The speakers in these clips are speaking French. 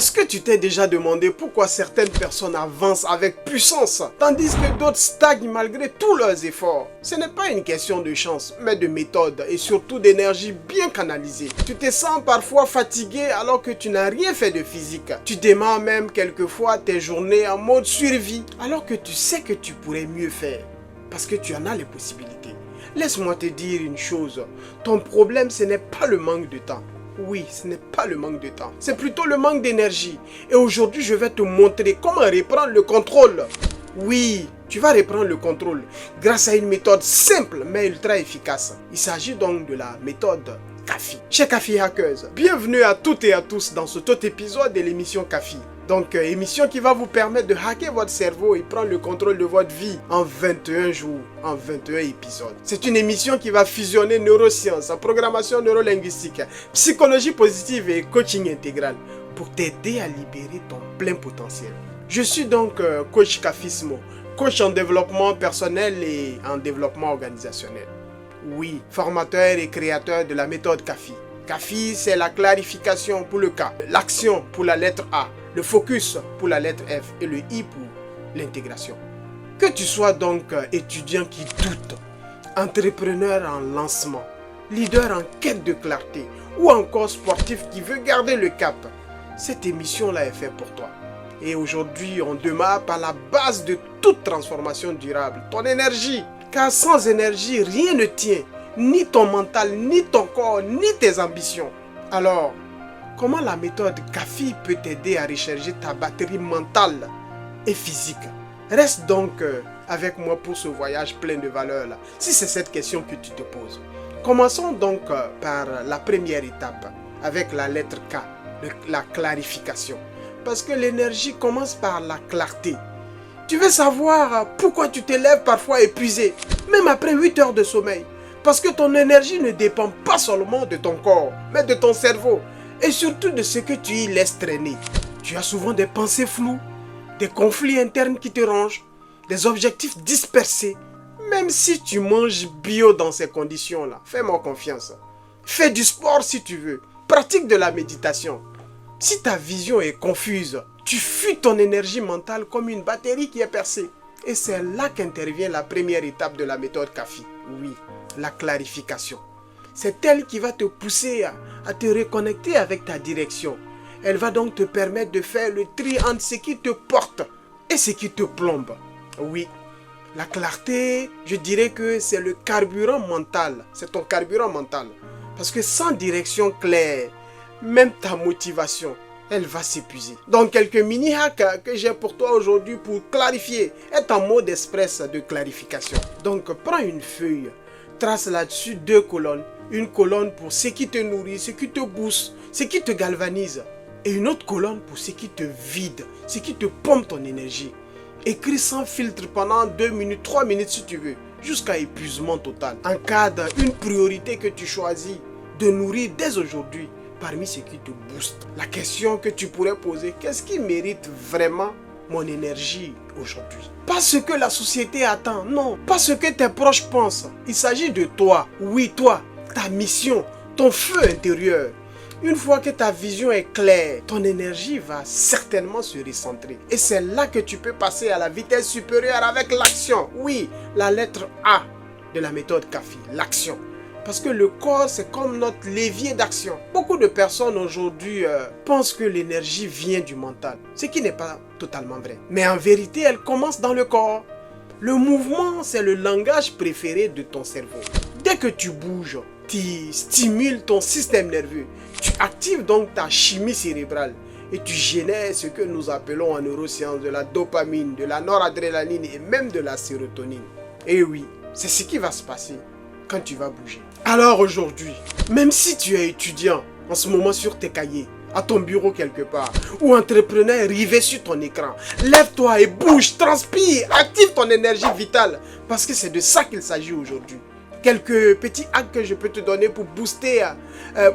Est-ce que tu t'es déjà demandé pourquoi certaines personnes avancent avec puissance, tandis que d'autres stagnent malgré tous leurs efforts? Ce n'est pas une question de chance, mais de méthode et surtout d'énergie bien canalisée. Tu te sens parfois fatigué alors que tu n'as rien fait de physique. Tu démarres même quelquefois tes journées en mode survie, alors que tu sais que tu pourrais mieux faire, parce que tu en as les possibilités. Laisse-moi te dire une chose, ton problème ce n'est pas le manque de temps. Oui, ce n'est pas le manque de temps, c'est plutôt le manque d'énergie. Et aujourd'hui, je vais te montrer comment reprendre le contrôle. Oui, tu vas reprendre le contrôle grâce à une méthode simple mais ultra efficace. Il s'agit donc de la méthode CAFI. Chez CAFI Hackers, bienvenue à toutes et à tous dans ce tout épisode de l'émission CAFI. Donc, émission qui va vous permettre de hacker votre cerveau et prendre le contrôle de votre vie en 21 jours, en 21 épisodes. C'est une émission qui va fusionner neurosciences, programmation neurolinguistique, psychologie positive et coaching intégral pour t'aider à libérer ton plein potentiel. Je suis donc coach Cafismo, coach en développement personnel et en développement organisationnel. Oui, formateur et créateur de la méthode CAFI. CAFI, c'est la clarification pour le K, l'action pour la lettre A, le focus pour la lettre F et le I pour l'intégration. Que tu sois donc étudiant qui doute, entrepreneur en lancement, leader en quête de clarté ou encore sportif qui veut garder le cap, cette émission-là est faite pour toi. Et aujourd'hui, on démarre par la base de toute transformation durable, ton énergie. Car sans énergie, rien ne tient, ni ton mental, ni ton corps, ni tes ambitions. Alors, comment la méthode CAFI peut t'aider à recharger ta batterie mentale et physique? Reste donc avec moi pour ce voyage plein de valeurs là, si c'est cette question que tu te poses. Commençons donc par la première étape, avec la lettre K, la clarification. Parce que l'énergie commence par la clarté. Tu veux savoir pourquoi tu te lèves parfois épuisé, même après 8 heures de sommeil. Parce que ton énergie ne dépend pas seulement de ton corps, mais de ton cerveau. Et surtout de ce que tu y laisses traîner. Tu as souvent des pensées floues, des conflits internes qui te rongent, des objectifs dispersés. Même si tu manges bio dans ces conditions-là, fais-moi confiance. Fais du sport si tu veux, pratique de la méditation. Si ta vision est confuse, tu fuis ton énergie mentale comme une batterie qui est percée. Et c'est là qu'intervient la première étape de la méthode CAFI. Oui, la clarification. C'est elle qui va te pousser à te reconnecter avec ta direction. Elle va donc te permettre de faire le tri entre ce qui te porte et ce qui te plombe. Oui, la clarté, je dirais que c'est le carburant mental. C'est ton carburant mental. Parce que sans direction claire, même ta motivation, elle va s'épuiser. Donc quelques mini-hacks que j'ai pour toi aujourd'hui pour clarifier est en mode express de clarification. Donc prends une feuille, trace là-dessus 2 colonnes. Une colonne pour ce qui te nourrit, ce qui te booste, ce qui te galvanise. Et une autre colonne pour ce qui te vide, ce qui te pompe ton énergie. Écris sans filtre pendant 2 minutes, 3 minutes si tu veux, jusqu'à épuisement total. Encadre une priorité que tu choisis de nourrir dès aujourd'hui parmi ce qui te booste. La question que tu pourrais poser, qu'est-ce qui mérite vraiment mon énergie aujourd'hui? Pas ce que la société attend, non. Pas ce que tes proches pensent. Il s'agit de toi, oui toi, ta mission, ton feu intérieur. Une fois que ta vision est claire, ton énergie va certainement se recentrer. Et c'est là que tu peux passer à la vitesse supérieure avec l'action. Oui, la lettre A de la méthode CAFI, l'action. Parce que le corps, c'est comme notre levier d'action. Beaucoup de personnes aujourd'hui pensent que l'énergie vient du mental, ce qui n'est pas totalement vrai. Mais en vérité, elle commence dans le corps. Le mouvement, c'est le langage préféré de ton cerveau. Dès que tu bouges, tu stimules ton système nerveux. Tu actives donc ta chimie cérébrale et tu génères ce que nous appelons en neurosciences de la dopamine, de la noradrénaline et même de la sérotonine. Et oui, c'est ce qui va se passer quand tu vas bouger. Alors aujourd'hui, même si tu es étudiant en ce moment sur tes cahiers, à ton bureau quelque part, ou entrepreneur rivé sur ton écran, lève-toi et bouge, transpire, active ton énergie vitale, parce que c'est de ça qu'il s'agit aujourd'hui. Quelques petits hacks que je peux te donner pour booster,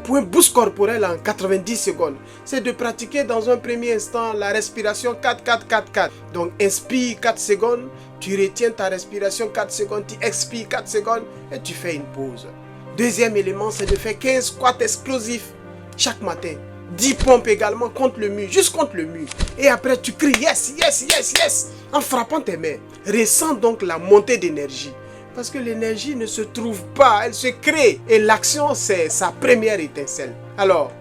pour un boost corporel en 90 secondes. C'est de pratiquer dans un premier instant la respiration 4-4-4-4. Donc inspire 4 secondes, tu retiens ta respiration 4 secondes, tu expires 4 secondes et tu fais une pause. Deuxième élément, c'est de faire 15 squats explosifs chaque matin. 10 pompes également contre le mur, juste contre le mur. Et après, tu cries yes, yes, yes, yes, en frappant tes mains. Ressens donc la montée d'énergie. Parce que l'énergie ne se trouve pas, elle se crée. Et l'action, c'est sa première étincelle. Alors,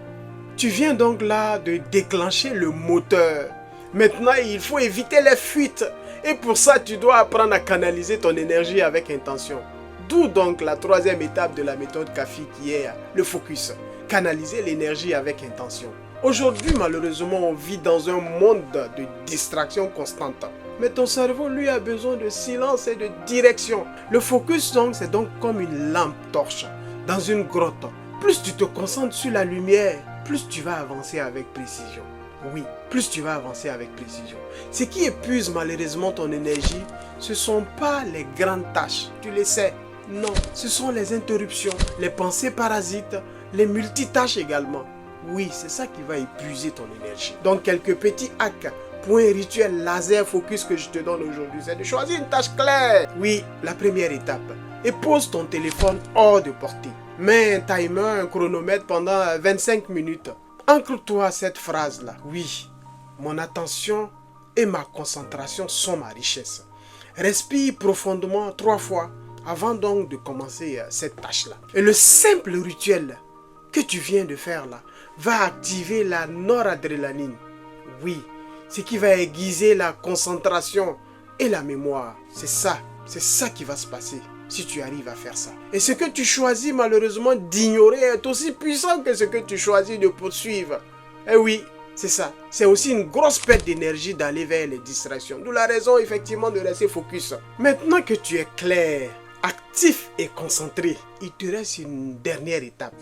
tu viens donc là de déclencher le moteur. Maintenant, il faut éviter les fuites. Et pour ça, tu dois apprendre à canaliser ton énergie avec intention. D'où donc la troisième étape de la méthode CAFI qui est le focus. Canaliser l'énergie avec intention. Aujourd'hui, malheureusement, on vit dans un monde de distraction constante. Mais ton cerveau, lui, a besoin de silence et de direction. Le focus, donc, c'est donc comme une lampe torche dans une grotte. Plus tu te concentres sur la lumière, plus tu vas avancer avec précision. Oui, plus tu vas avancer avec précision. Ce qui épuise malheureusement ton énergie, ce ne sont pas les grandes tâches, tu le sais. Non, ce sont les interruptions, les pensées parasites, les multitâches également. Oui, c'est ça qui va épuiser ton énergie. Donc, quelques petits hacks pour un rituel laser focus que je te donne aujourd'hui, c'est de choisir une tâche claire. Oui, la première étape. Et pose ton téléphone hors de portée. Mets un timer, un chronomètre pendant 25 minutes. Ancre-toi à cette phrase-là. Oui, mon attention et ma concentration sont ma richesse. Respire profondément 3 fois avant donc de commencer cette tâche-là. Et le simple rituel que tu viens de faire là va activer la noradrénaline. Oui, ce qui va aiguiser la concentration et la mémoire. C'est ça qui va se passer si tu arrives à faire ça. Et ce que tu choisis malheureusement d'ignorer est aussi puissant que ce que tu choisis de poursuivre. Et oui, c'est ça. C'est aussi une grosse perte d'énergie d'aller vers les distractions. D'où la raison effectivement de rester focus. Maintenant que tu es clair, actif et concentré, il te reste une dernière étape.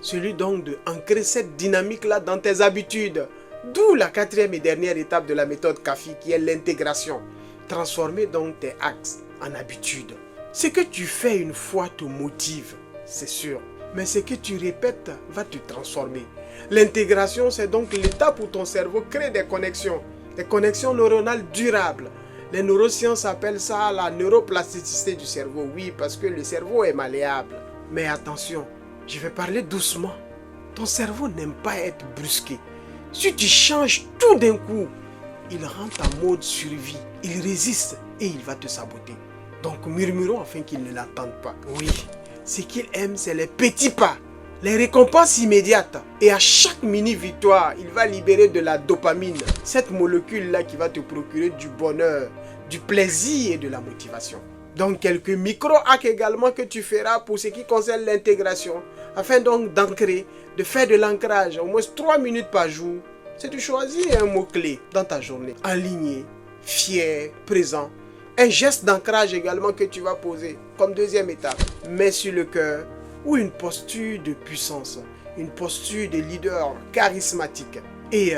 Celui donc de ancrer cette dynamique-là dans tes habitudes. D'où la quatrième et dernière étape de la méthode CAFI qui est l'intégration. Transformer donc tes actes en habitudes. Ce que tu fais une fois te motive, c'est sûr. Mais ce que tu répètes va te transformer. L'intégration, c'est donc l'étape où ton cerveau crée des connexions neuronales durables. Les neurosciences appellent ça la neuroplasticité du cerveau. Oui, parce que le cerveau est malléable. Mais attention, je vais parler doucement. Ton cerveau n'aime pas être brusqué. Si tu changes tout d'un coup, il rentre en mode survie. Il résiste et il va te saboter. Donc murmurons afin qu'il ne l'attende pas. Oui, ce qu'il aime, c'est les petits pas, les récompenses immédiates. Et à chaque mini-victoire, il va libérer de la dopamine. Cette molécule-là qui va te procurer du bonheur, du plaisir et de la motivation. Donc quelques micro-hacks également que tu feras pour ce qui concerne l'intégration. Afin donc d'ancrer, de faire de l'ancrage au moins 3 minutes par jour. C'est de choisir un mot-clé dans ta journée. Aligné, fier, présent. Un geste d'ancrage également que tu vas poser comme deuxième étape. Mets sur le cœur ou une posture de puissance. Une posture de leader charismatique. Et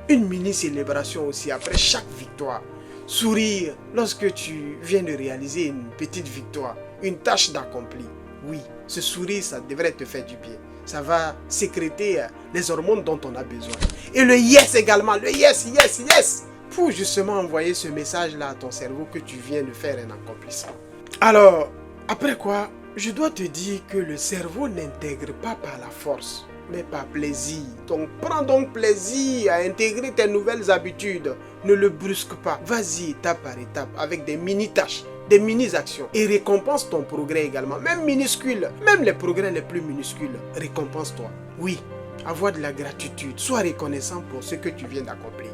une mini-célébration aussi après chaque victoire. Sourire lorsque tu viens de réaliser une petite victoire. Une tâche d'accompli. Oui, ce sourire, ça devrait te faire du bien. Ça va sécréter les hormones dont on a besoin. Et le yes également. Le yes, yes, yes. Pour justement envoyer ce message-là à ton cerveau que tu viens de faire un accomplissement. Alors, après quoi, je dois te dire que le cerveau n'intègre pas par la force, mais par plaisir. Donc, prends donc plaisir à intégrer tes nouvelles habitudes. Ne le brusque pas. Vas-y étape par étape avec des mini-tâches, des mini-actions. Et récompense ton progrès également, même minuscule. Même les progrès les plus minuscules, récompense-toi. Oui, avoir de la gratitude. Sois reconnaissant pour ce que tu viens d'accomplir.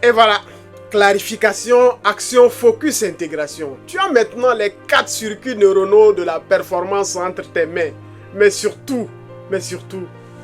Et voilà, clarification, action, focus, intégration. Tu as maintenant les 4 circuits neuronaux de la performance entre tes mains. Mais surtout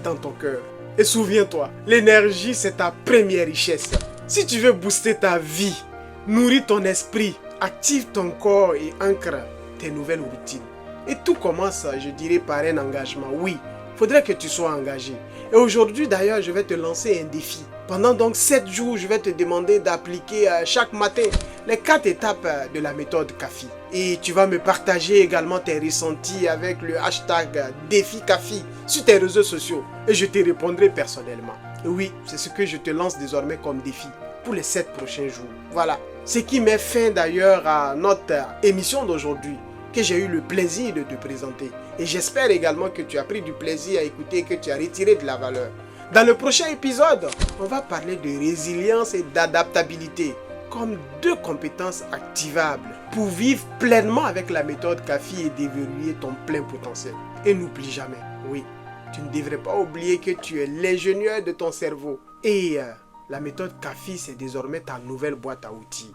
dans ton cœur. Et souviens-toi, l'énergie c'est ta première richesse. Si tu veux booster ta vie, nourrir ton esprit, active ton corps et ancre tes nouvelles routines. Et tout commence, je dirais, par un engagement. Oui, il faudrait que tu sois engagé. Et aujourd'hui d'ailleurs, je vais te lancer un défi. Pendant donc 7 jours, je vais te demander d'appliquer chaque matin les 4 étapes de la méthode CAFI. Et tu vas me partager également tes ressentis avec le hashtag défi CAFI sur tes réseaux sociaux. Et je te répondrai personnellement. Et oui, c'est ce que je te lance désormais comme défi pour les 7 prochains jours. Voilà. Ce qui met fin d'ailleurs à notre émission d'aujourd'hui, que j'ai eu le plaisir de te présenter. Et j'espère également que tu as pris du plaisir à écouter et que tu as retiré de la valeur. Dans le prochain épisode, on va parler de résilience et d'adaptabilité comme deux compétences activables pour vivre pleinement avec la méthode CAFI et déverrouiller ton plein potentiel. Et n'oublie jamais, oui, tu ne devrais pas oublier que tu es l'ingénieur de ton cerveau. Et la méthode CAFI, c'est désormais ta nouvelle boîte à outils.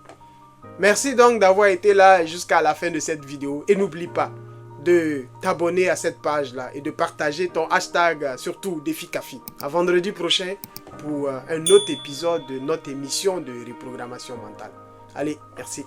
Merci donc d'avoir été là jusqu'à la fin de cette vidéo. Et n'oublie pas de t'abonner à cette page-là et de partager ton hashtag, surtout défi CAFI. À vendredi prochain pour un autre épisode de notre émission de reprogrammation mentale. Allez, merci.